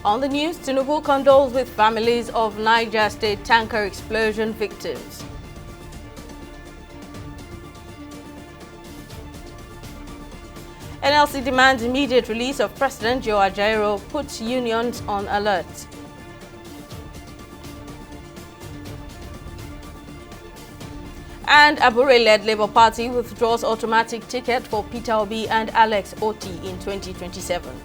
On the news, Tinubu condoles with families of Niger State tanker explosion victims. NLC demands immediate release of President Joe Ajaero, puts unions on alert. And Abure-led Labour Party withdraws automatic ticket for Peter Obi and Alex Oti in 2027.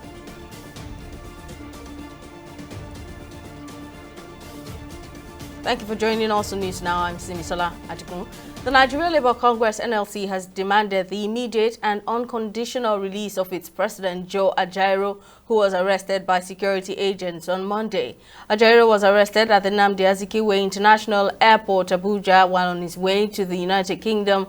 Thank you for joining us on News Now. I'm Simisola Ajikun. The Nigeria Labour Congress (NLC) has demanded the immediate and unconditional release of its president Joe Ajaero, who was arrested by security agents on Monday. Ajaero was arrested at the Nnamdi Azikiwe International Airport, Abuja, while on his way to the United Kingdom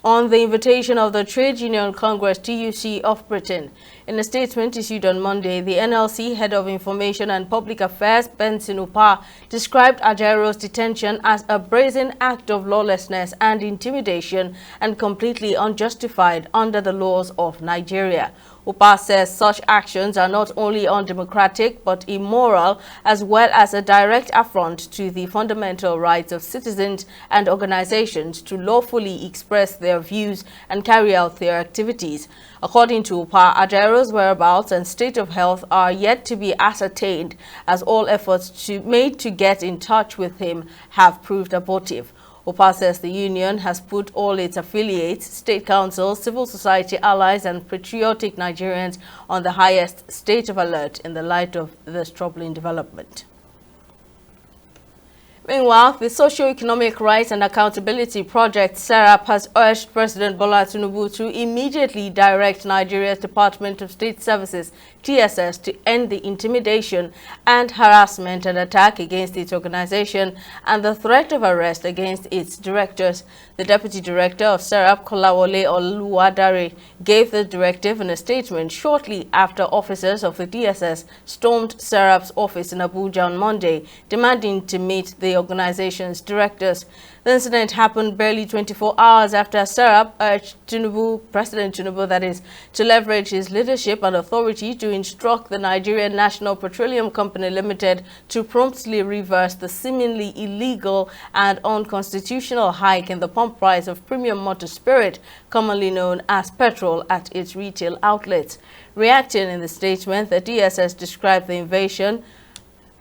on the invitation of the Trade Union Congress (TUC) of Britain. In a statement issued on Monday, the NLC Head of Information and Public Affairs, Benson Upah, described Ajaero's detention as a brazen act of lawlessness and intimidation and completely unjustified under the laws of Nigeria. Upah says such actions are not only undemocratic but immoral, as well as a direct affront to the fundamental rights of citizens and organizations to lawfully express their views and carry out their activities. According to Upah, Ajaero's whereabouts and state of health are yet to be ascertained, as all efforts made to get in touch with him have proved abortive. Upah says the union has put all its affiliates, state councils, civil society allies and patriotic Nigerians on the highest state of alert in the light of this troubling development. Meanwhile, the SocioEconomic Rights and Accountability Project Sarup has urged President Bola Tinubu to immediately direct Nigeria's Department of State Services (TSS) to end the intimidation and harassment and attack against its organization and the threat of arrest against its directors. The Deputy Director of Sarup, Kolawole Oluwadare, gave the directive in a statement shortly after officers of the DSS stormed Sarup's office in Abuja on Monday, demanding to meet the organization's directors. The incident happened barely 24 hours after Sarup urged President Tinubu, that is, to leverage his leadership and authority to instruct the Nigerian National Petroleum Company Limited to promptly reverse the seemingly illegal and unconstitutional hike in the pump price of premium motor spirit, commonly known as petrol, at its retail outlets. Reacting in the statement, the DSS described the invasion.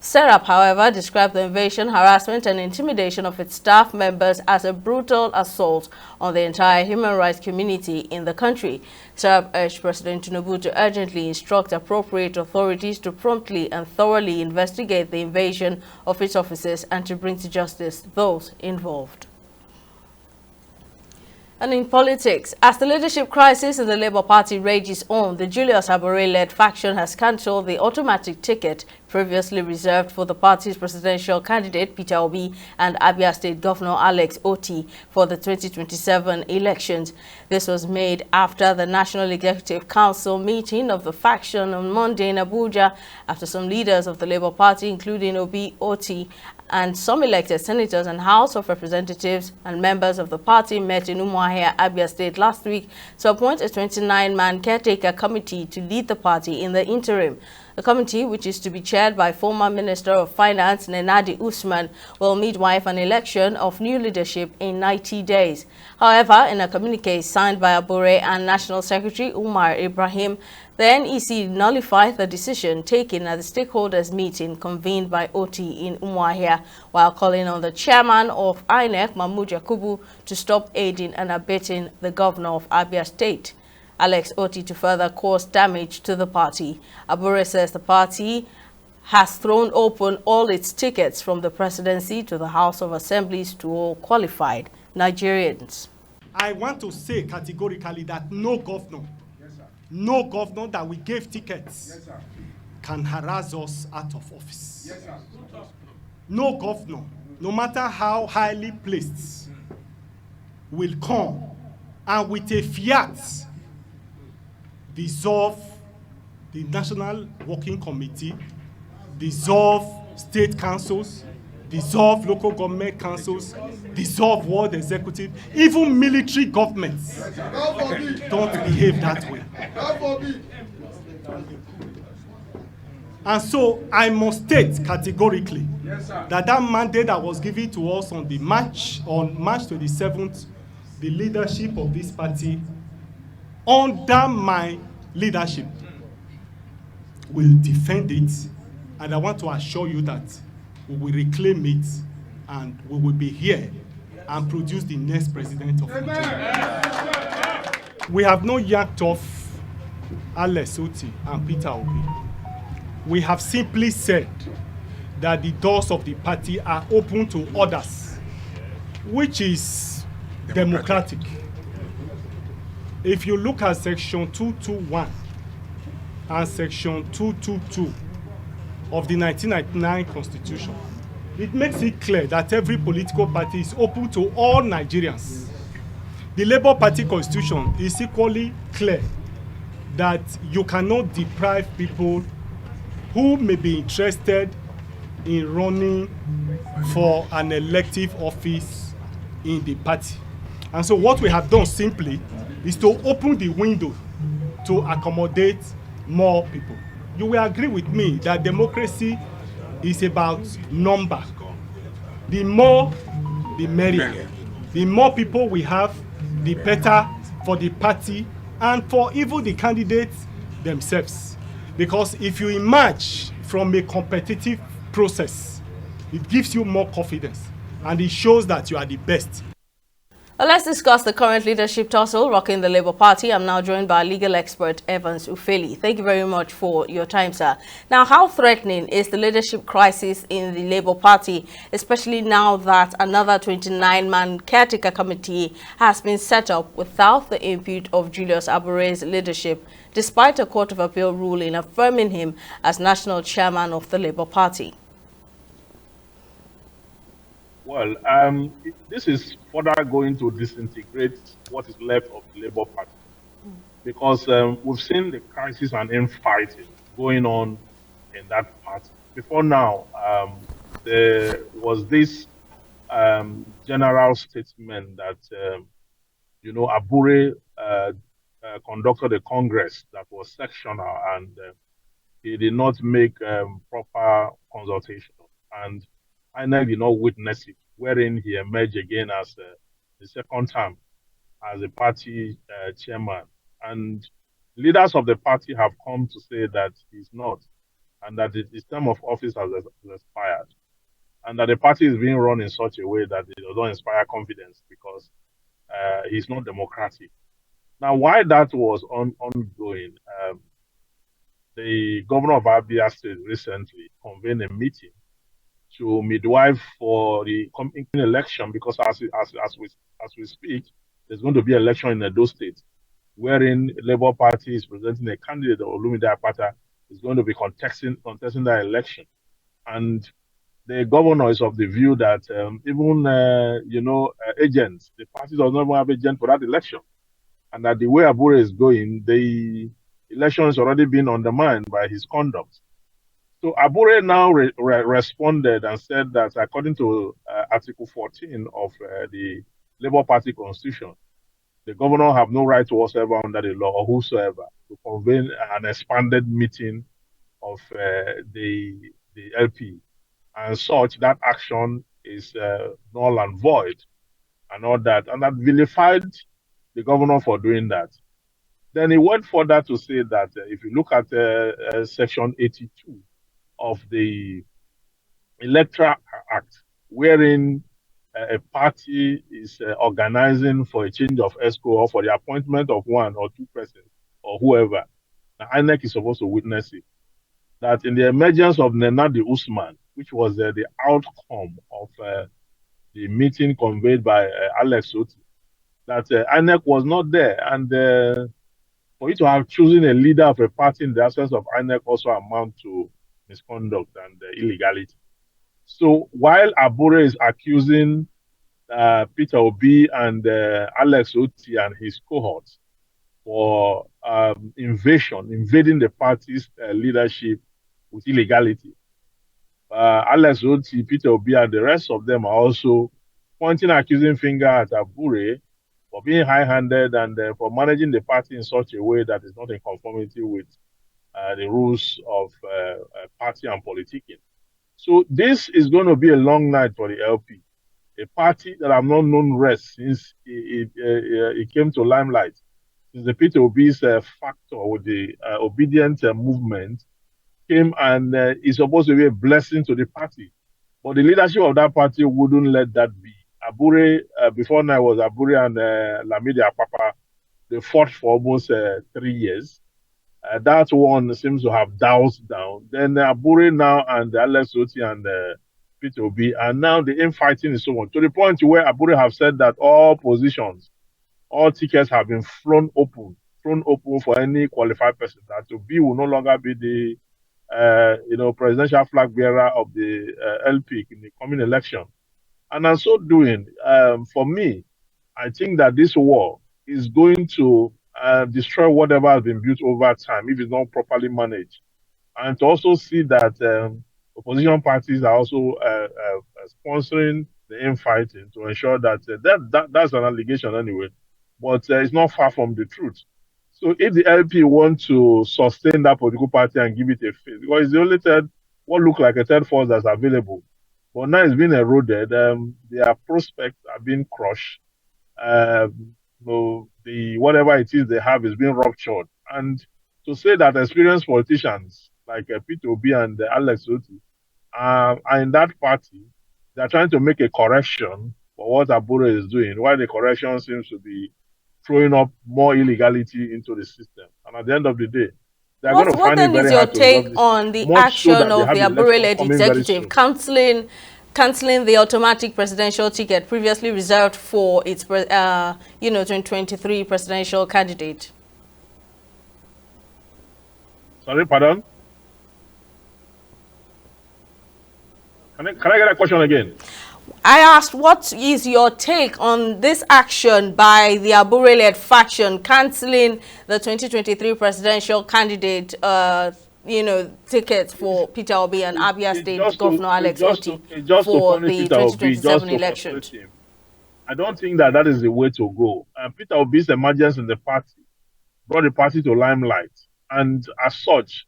Sarup, however, described the invasion, harassment and intimidation of its staff members as a brutal assault on the entire human rights community in the country. Sarup urged President Tinubu to urgently instruct appropriate authorities to promptly and thoroughly investigate the invasion of its offices and to bring to justice those involved. And in politics, as the leadership crisis in the Labour Party rages on, the Julius Abure-led faction has cancelled the automatic ticket previously reserved for the party's presidential candidate Peter Obi and Abia State Governor Alex Oti for the 2027 elections. This was made after the National Executive Council meeting of the faction on Monday in Abuja, after some leaders of the Labour Party, including Obi, Oti, and some elected senators and House of Representatives and members of the party, met in Umuahia, Abia State last week to appoint a 29-man caretaker committee to lead the party in the interim. The committee, which is to be chaired by former Minister of Finance Nenadi Usman, will midwife an election of new leadership in 90 days. However, in a communique signed by Abure and National Secretary Umar Ibrahim, the NEC nullified the decision taken at the stakeholders meeting convened by Oti in Umuahia, while calling on the chairman of INEC, Mahmoud Yakubu, to stop aiding and abetting the governor of Abia State, Alex Oti, to further cause damage to the party. Abure says the party has thrown open all its tickets from the presidency to the House of Assemblies to all qualified Nigerians. I want to say categorically that no governor, no governor that we gave tickets can harass us out of office. No governor, no matter how highly placed, will come and with a fiat dissolve the National Working Committee, dissolve state councils, dissolve local government councils, dissolve world executive, even military governments don't behave that way. And so I must state categorically that that mandate that was given to us on March 27th, the leadership of this party, under my leadership, will defend it. And I want to assure you that we will reclaim it and we will be here and produce the next president of Nigeria. We have not yacked off Alex Oti and Peter Obi. We have simply said that the doors of the party are open to others, which is democratic. If you look at section 221 and section 222 of the 1999 Constitution, it makes it clear that every political party is open to all Nigerians. The Labour Party Constitution is equally clear that you cannot deprive people who may be interested in running for an elective office in the party. And so what we have done simply is to open the window to accommodate more people. You will agree with me that democracy is about number. The more, the merrier. The more people we have, the better for the party and for even the candidates themselves. Because if you emerge from a competitive process, it gives you more confidence and it shows that you are the best. Well, let's discuss the current leadership tussle rocking the Labour Party. I'm now joined by legal expert Evans Uili. Thank you very much for your time, sir. Now, how threatening is the leadership crisis in the Labour Party, especially now that another 29-man caretaker committee has been set up without the input of Julius Abure's leadership, despite a Court of Appeal ruling affirming him as national chairman of the Labour Party? Well, this is further going to disintegrate what is left of the Labour Party, because we've seen the crisis and infighting going on in that party. Before now, there was this general statement that, Abure conducted a congress that was sectional and he did not make proper consultation. And INEC did not witness it, wherein he emerged again as the second term as a party chairman. And leaders of the party have come to say that he's not, and that his term of office has expired, and that the party is being run in such a way that it does not inspire confidence because he's not democratic. Now, while that was ongoing, the governor of Abia State recently convened a meeting to midwife for the coming election, because as we speak, there's going to be election in Edo State, wherein Labour Party is presenting a candidate, Olumide Akpata, is going to be contesting that election. And the governor is of the view that agents, the party does not have agents for that election, and that the way Abure is going, the election has already been undermined by his conduct. So Abure now responded and said that according to Article 14 of the Labour Party Constitution, the governor have no right whatsoever under the law or whosoever to convene an expanded meeting of the LP, and such that action is null and void and all that, and that vilified the governor for doing that. Then he went further to say that if you look at Section 82 of the Electoral Act, wherein a party is organizing for a change of ESCO or for the appointment of one or two persons or whoever, the INEC is supposed to witness it. That in the emergence of Nenadi Usman, which was the outcome of the meeting conveyed by Alex Oti, that INEC was not there, and for you to have chosen a leader of a party in the absence of INEC also amount to misconduct and illegality. So while Abure is accusing Peter Obi and Alex Oti and his cohorts for invading the party's leadership with illegality, Alex Oti, Peter Obi, and the rest of them are also pointing accusing finger at Abure for being high-handed and for managing the party in such a way that is not in conformity with the rules of party and politicking. So this is going to be a long night for the LP, a party that I've not known rest since it came to limelight, since the Peter Obi's factor with the obedient movement came and is supposed to be a blessing to the party. But the leadership of that party wouldn't let that be. Abure, before now, was Abure and Lamidi Apapa. They fought for almost 3 years. That one seems to have doused down. Then Abure now and Alex Oti and Peter Obi, and now the infighting is so much to the point where Abure have said that all positions, all tickets have been thrown open for any qualified person. That Obi will no longer be the presidential flag bearer of the LP in the coming election. And in so doing, for me, I think that this war is going to destroy whatever has been built over time if it's not properly managed. And to also see that opposition parties are also sponsoring the infighting to ensure that that's an allegation anyway, but it's not far from the truth. So if the LP want to sustain that political party and give it a face, because it's the only what look like a third force that's available, but now it's been eroded. Their prospects are being crushed. The whatever it is they have is being ruptured. And to say that experienced politicians like Peter Obi and Alex Oti are in that party, they're trying to make a correction for what Abure is doing, while the correction seems to be throwing up more illegality into the system. And at the end of the day, they're going to find it very hard to resolve this. What then is your take on the action of the Abure-led executive cancelling the automatic presidential ticket previously reserved for its 2023 presidential candidate? Sorry, pardon? Can I get that question again? I asked, what is your take on this action by the Abure-led faction cancelling the 2023 presidential candidate, tickets for Peter Obi and Abia State Governor Alex Oti for the 2027 elections? I don't think that is the way to go. Peter Obi's emergence in the party brought the party to limelight, and as such,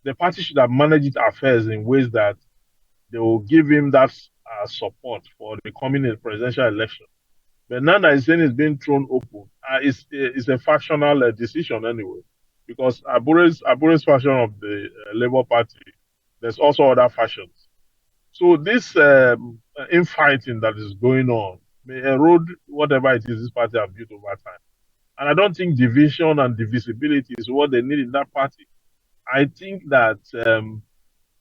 the party should have managed its affairs in ways that they will give him that support for the coming presidential election. But now that he's saying it's being thrown open, it's a factional decision anyway, because Abure's faction of the Labour Party, there's also other factions. So this infighting that is going on may erode whatever it is this party have built over time. And I don't think division and divisibility is what they need in that party. I think that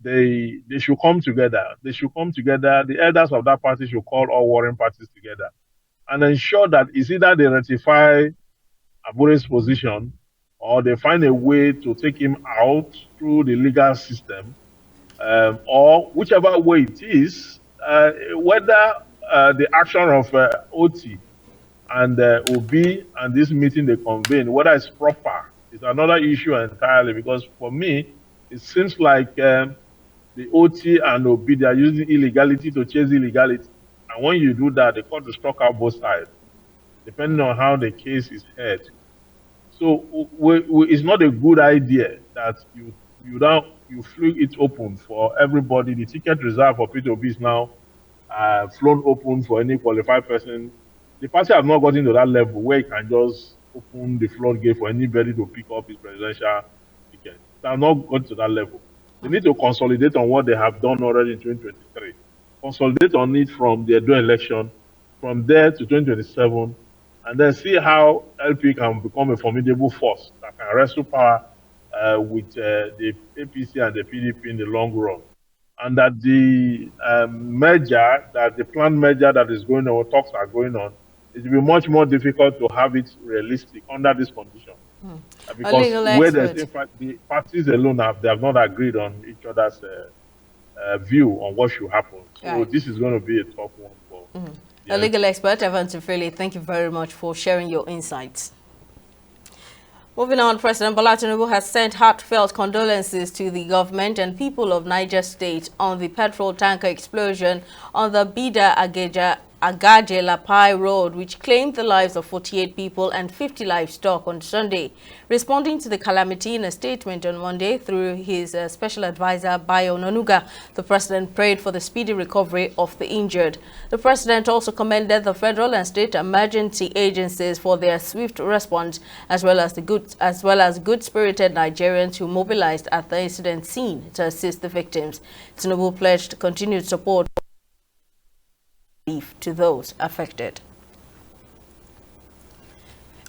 they should come together. They should come together. The elders of that party should call all warring parties together and ensure that it's either they ratify Abure's position or they find a way to take him out through the legal system, or whichever way it is, whether the action of Oti and Obi and this meeting they convene, whether it's proper, is another issue entirely, because for me, it seems like the Oti and Obi, they are using illegality to chase illegality. And when you do that, the court will struck out both sides, depending on how the case is heard. So it's not a good idea that you flew it open for everybody. The ticket reserved for Peter Obi is now flown open for any qualified person. The party has not gotten to that level where it can just open the floodgate for anybody to pick up his presidential ticket. They have not got to that level. They need to consolidate on what they have done already in 2023. Consolidate on it from the Edo election, from there to 2027, and then see how LP can become a formidable force that can wrestle power with the APC and the PDP in the long run. And that the the planned merger that is going on, or talks are going on, it will be much more difficult to have it realistic under this condition. Because where there's, in fact, the parties alone they have not agreed on each other's view on what should happen. So this is going to be a tough one for a legal expert, Evan Tufele. Thank you very much for sharing your insights. Moving on, President Bola Tinubu has sent heartfelt condolences to the government and people of Niger State on the petrol tanker explosion on the Bida Ageja Agaje-Lapai Road, which claimed the lives of 48 people and 50 livestock on Sunday. Responding to the calamity in a statement on Monday through his special advisor, Bayo Nanuga, the president prayed for the speedy recovery of the injured. The president also commended the federal and state emergency agencies for their swift response, as well as good-spirited Nigerians who mobilized at the incident scene to assist the victims. Tinubu pledged continued support to those affected.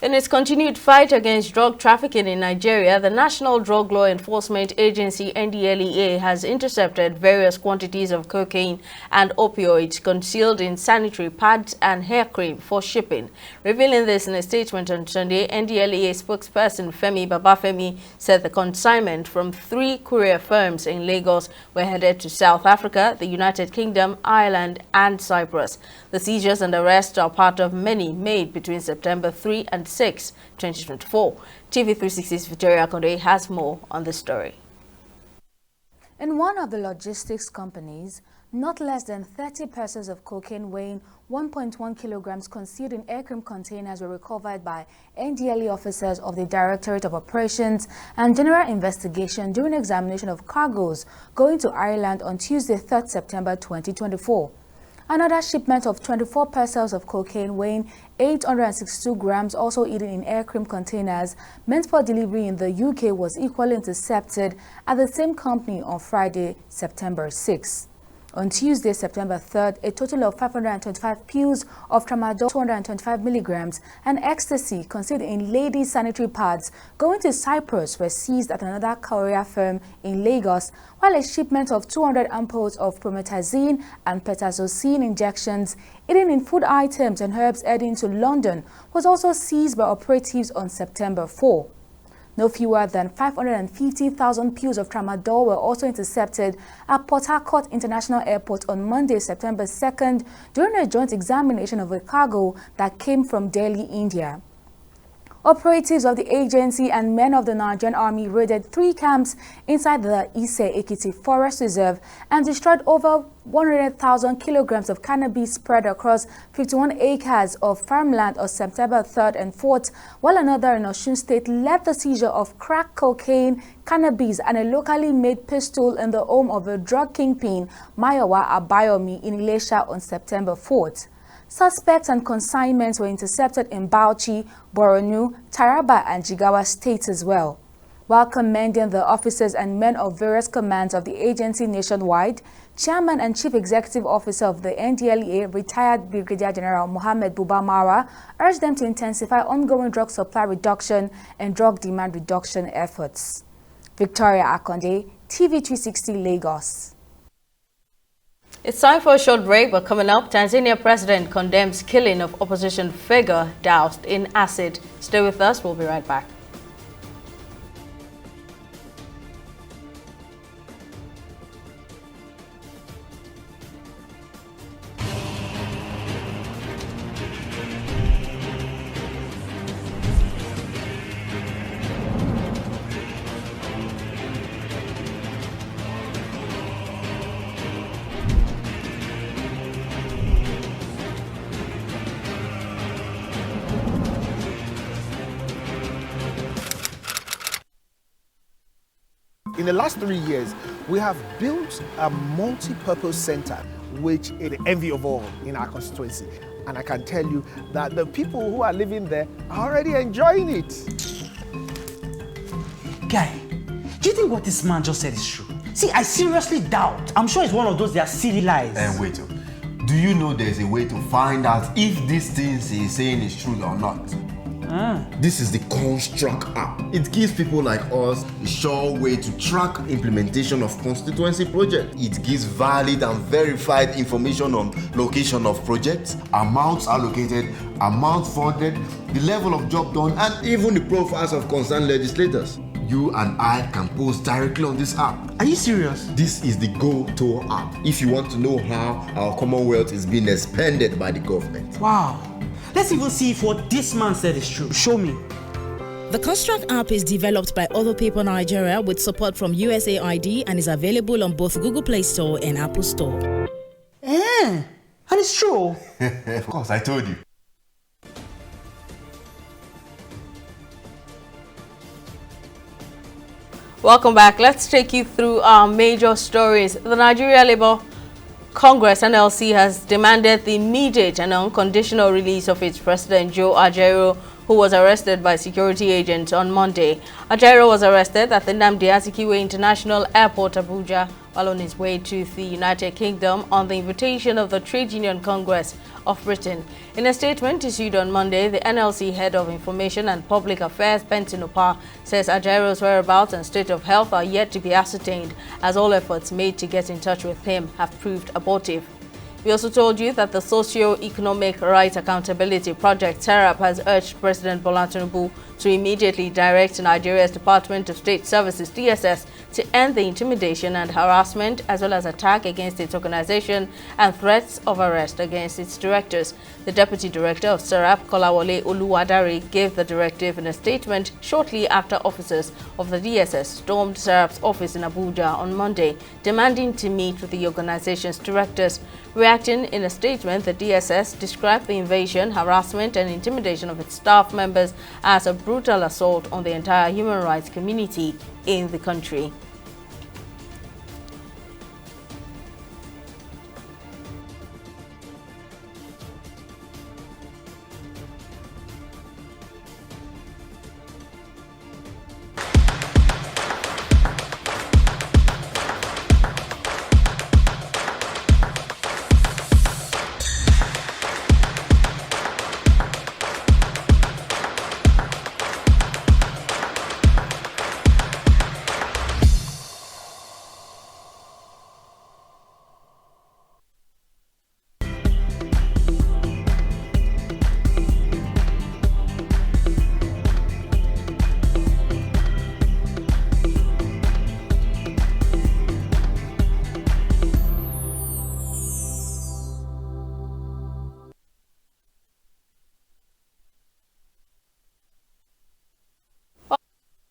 In its continued fight against drug trafficking in Nigeria, the National Drug Law Enforcement Agency (NDLEA) has intercepted various quantities of cocaine and opioids concealed in sanitary pads and hair cream for shipping. Revealing this in a statement on Sunday, NDLEA spokesperson Femi Babafemi said the consignment from 3 courier firms in Lagos were headed to South Africa, the United Kingdom, Ireland, and Cyprus. The seizures and arrests are part of many made between September 3 and 6, 2024. TV360's Victoria Konde has more on the story. In one of the logistics companies, not less than 30 parcels of cocaine weighing 1.1 kilograms concealed in aircream containers were recovered by NDLEA officers of the Directorate of Operations and General Investigation during examination of cargoes going to Ireland on Tuesday, 3rd September 2024. Another shipment of 24 parcels of cocaine weighing 862 grams, also hidden in aircream containers meant for delivery in the UK, was equally intercepted at the same company on Friday, September 6. On Tuesday, September 3rd, a total of 525 pills of tramadol, 225 milligrams, and ecstasy concealed in ladies' sanitary pads going to Cyprus were seized at another courier firm in Lagos, while a shipment of 200 ampoules of promethazine and petazocine injections hidden in food items and herbs heading to London was also seized by operatives on September 4. No fewer than 550,000 pills of tramadol were also intercepted at Port Harcourt International Airport on Monday, September 2nd, during a joint examination of a cargo that came from Delhi, India. Operatives of the agency and men of the Nigerian Army raided 3 camps inside the Ise-Ekiti Forest Reserve and destroyed over 100,000 kilograms of cannabis spread across 51 acres of farmland on September 3rd and 4th, while another in Osun State led the seizure of crack cocaine, cannabis, and a locally made pistol in the home of a drug kingpin, Mayowa Abayomi, in Ilesha on September 4th. Suspects and consignments were intercepted in Bauchi, Borno, Taraba, and Jigawa states as well. While commending the officers and men of various commands of the agency nationwide, Chairman and Chief Executive Officer of the NDLEA, retired Brigadier General Mohammed Buba Mara, urged them to intensify ongoing drug supply reduction and drug demand reduction efforts. Victoria Akonde, TV360 Lagos. It's time for a short break, but coming up, Tanzania president condemns killing of opposition figure doused in acid. Stay with us, we'll be right back. In the last 3 years, we have built a multi-purpose center, which is the envy of all in our constituency. And I can tell you that the people who are living there are already enjoying it. Guy, do you think what this man just said is true? See, I seriously doubt. I'm sure it's one of those their silly lies. And wait, do you know there's a way to find out if these things he's saying is true or not? This is the Construct app. It gives people like us a sure way to track implementation of constituency projects. It gives valid and verified information on location of projects, amounts allocated, amount funded, the level of job done, and even the profiles of concerned legislators. You and I can post directly on this app. Are you serious? This is the Go-To app if you want to know how our Commonwealth is being expanded by the government. Wow. Let's even see if what this man said is true. Show me. The Construct app is developed by Other People Nigeria with support from USAID and is available on both Google Play Store and Apple Store. And it's true. Of course, I told you. Welcome back. Let's take you through our major stories. The Nigeria Labour Congress (NLC) has demanded the immediate and unconditional release of its president Joe Ajaero, who was arrested by security agents on Monday. Ajaero was arrested at the Nnamdi Azikiwe International Airport, Abuja, while on his way to the United Kingdom on the invitation of the Trade Union Congress of Britain. In a statement issued on Monday, the NLC Head of Information and Public Affairs, Benson Opa, says Ajaero's whereabouts and state of health are yet to be ascertained, as all efforts made to get in touch with him have proved abortive. We also told you that the Socio-Economic Right Accountability Project Sarup has urged President Bola Tinubu to immediately direct Nigeria's Department of State Services (DSS) to end the intimidation and harassment as well as attack against its organization and threats of arrest against its directors. The Deputy Director of Sarup, Kolawole Oluwadare, gave the directive in a statement shortly after officers of the DSS stormed Sarup's office in Abuja on Monday, demanding to meet with the organization's directors. Reacting in a statement, the DSS described the invasion, harassment and intimidation of its staff members as a brutal assault on the entire human rights community in the country.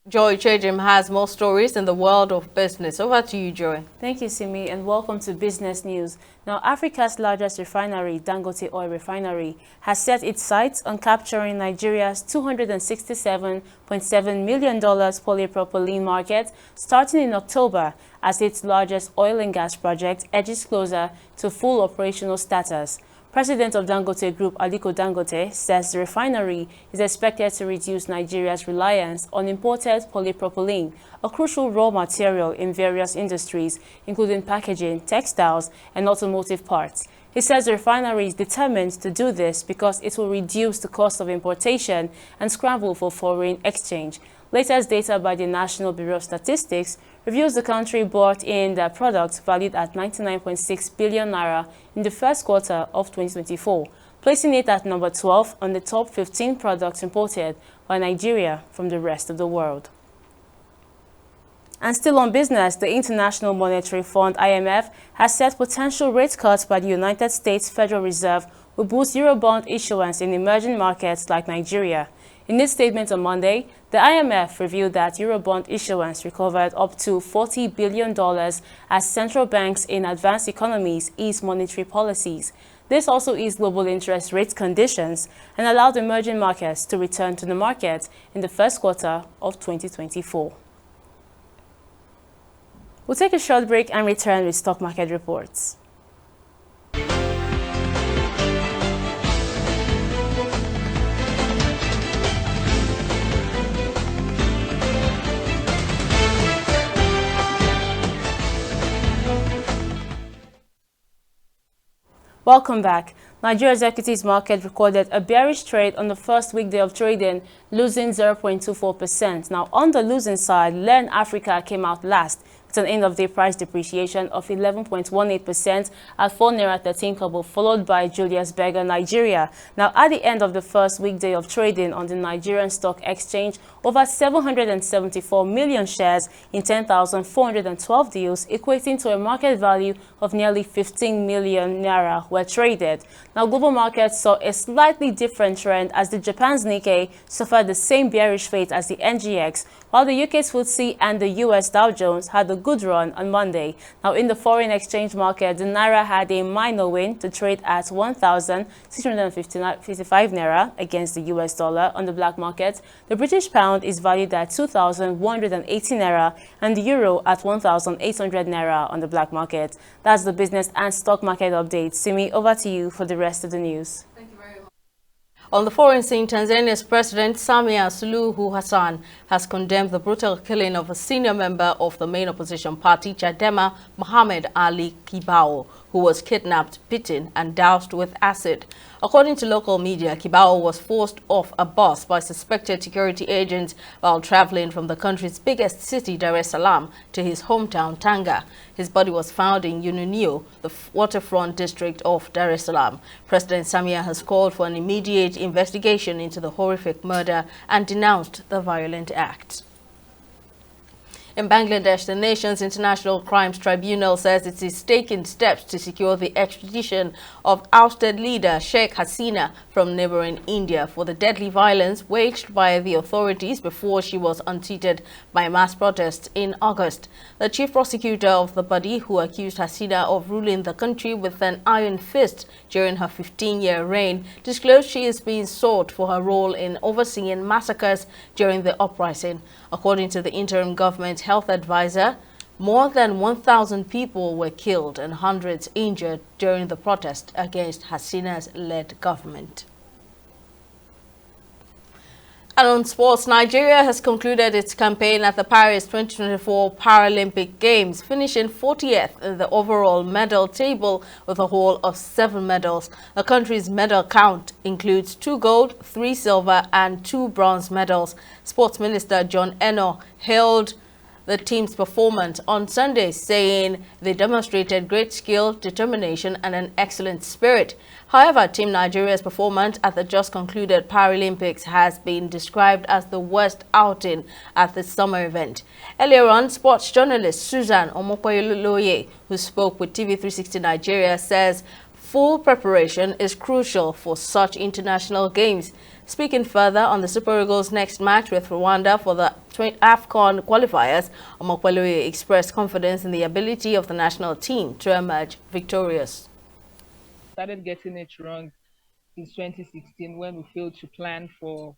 Joy Chejim has more stories in the world of business. Over to you, Joy. Thank you, Simi, and welcome to Business News. Now, Africa's largest refinery, Dangote Oil Refinery, has set its sights on capturing Nigeria's $267.7 million polypropylene market starting in October as its largest oil and gas project edges closer to full operational status. President of Dangote Group, Aliko Dangote, says the refinery is expected to reduce Nigeria's reliance on imported polypropylene, a crucial raw material in various industries, including packaging, textiles, and automotive parts. He says the refinery is determined to do this because it will reduce the cost of importation and scramble for foreign exchange. Latest data by the National Bureau of Statistics reveals the country bought in their products valued at 99.6 billion naira in the first quarter of 2024, placing it at number 12 on the top 15 products imported by Nigeria from the rest of the world. And still on business, the International Monetary Fund (IMF) has set potential rate cuts by the United States Federal Reserve will boost Eurobond issuance in emerging markets like Nigeria. In its statement on Monday, the IMF revealed that Eurobond issuance recovered up to $40 billion as central banks in advanced economies eased monetary policies. This also eased global interest rate conditions and allowed emerging markets to return to the market in the first quarter of 2024. We'll take a short break and return with stock market reports. Welcome back. Nigeria's equities market recorded a bearish trade on the first weekday of trading, losing 0.24%. Now, on the losing side, LEN Africa came out last with an end-of-day price depreciation of 11.18% at 4 naira 13 kobo, followed by Julius Berger Nigeria. Now, at the end of the first weekday of trading on the Nigerian Stock Exchange, over 774 million shares in 10,412 deals, equating to a market value of nearly 15 million naira, were traded. Now, global markets saw a slightly different trend as the Japan's Nikkei suffered the same bearish fate as the NGX, while the UK's FTSE and the US Dow Jones had the good run on Monday. Now, in the foreign exchange market, the Naira had a minor win to trade at 1,655 Naira against the US dollar on the black market. The British pound is valued at 2,180 Naira and the euro at 1,800 Naira on the black market. That's the business and stock market update. Simi, over to you for the rest of the news. On the foreign scene, Tanzania's President Samia Suluhu Hassan has condemned the brutal killing of a senior member of the main opposition party, Chadema, Mohammed Ali Kibao, who was kidnapped, beaten, and doused with acid. According to local media, Kibao was forced off a bus by suspected security agents while traveling from the country's biggest city, Dar es Salaam, to his hometown, Tanga. His body was found in Ununio, the waterfront district of Dar es Salaam. President Samia has called for an immediate investigation into the horrific murder and denounced the violent act. In Bangladesh, the nation's International Crimes Tribunal says it is taking steps to secure the extradition of ousted leader Sheikh Hasina from neighboring India for the deadly violence waged by the authorities before she was unseated by mass protests in August. The chief prosecutor of the body, who accused Hasina of ruling the country with an iron fist during her 15-year reign, disclosed she is being sought for her role in overseeing massacres during the uprising. According to the interim government health advisor, more than 1,000 people were killed and hundreds injured during the protest against Hasina's led government. And on sports, Nigeria has concluded its campaign at the Paris 2024 Paralympic Games, finishing 40th in the overall medal table with a haul of 7 medals. The country's medal count includes 2 gold, 3 silver, and 2 bronze medals. Sports Minister John Eno hailed the team's performance on Sunday, saying they demonstrated great skill, determination, and an excellent spirit. However, Team Nigeria's performance at the just concluded Paralympics has been described as the worst outing at the summer event. Earlier on, sports journalist Susan Omokoyoloye, who spoke with TV360 Nigeria, says full preparation is crucial for such international games. Speaking further on the Super Eagles' next match with Rwanda for the AFCON qualifiers, Omokoyoloye expressed confidence in the ability of the national team to emerge victorious. Started getting it wrong since 2016 when we failed to plan for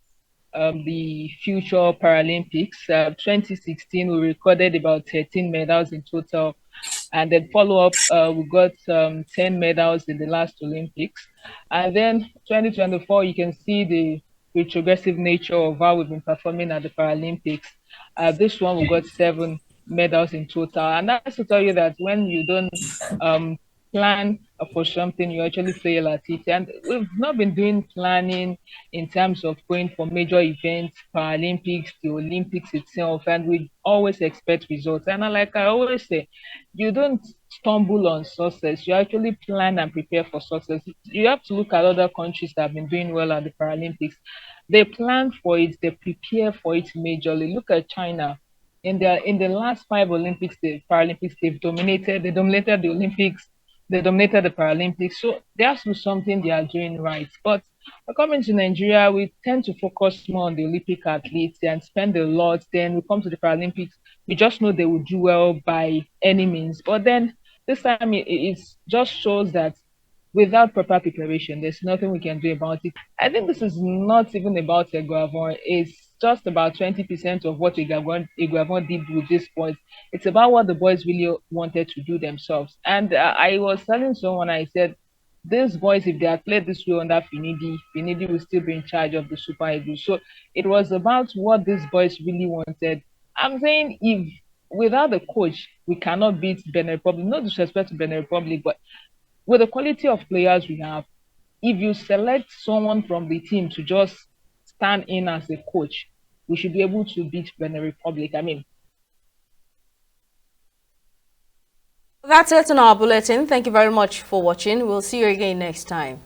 the future Paralympics. 2016, we recorded about 13 medals in total. And then follow-up, we got 10 medals in the last Olympics. And then 2024, you can see the retrogressive nature of how we've been performing at the Paralympics. This one, we got 7 medals in total. And that's to tell you that when you don't plan for something, you actually fail at it. And we've not been doing planning in terms of going for major events, Paralympics, the Olympics itself, and we always expect results. And like I always say, you don't stumble on success, you actually plan and prepare for success. You have to look at other countries that have been doing well at the Paralympics. They plan for it, they prepare for it majorly. Look at China. In the last 5 Olympics, the Paralympics, they dominated the Olympics. They dominated the Paralympics, so there's something they are doing right. But coming to Nigeria, we tend to focus more on the Olympic athletes and spend a lot. Then we come to the Paralympics, we just know they will do well by any means. But then this time, it just shows that without proper preparation, there's nothing we can do about it. I think this is not even about Eguavon. It's just about 20% of what Eguavon did with this point. It's about what the boys really wanted to do themselves. And I was telling someone, I said, these boys, if they had played this way under Finidi will still be in charge of the Super Eagles. So it was about what these boys really wanted. I'm saying if without the coach, we cannot beat Benin Republic. No disrespect to Benin Republic, but with the quality of players we have, if you select someone from the team to just stand in as a coach, we should be able to beat Benin Republic. I mean, that's it on our bulletin. Thank you very much for watching. We'll see you again next time.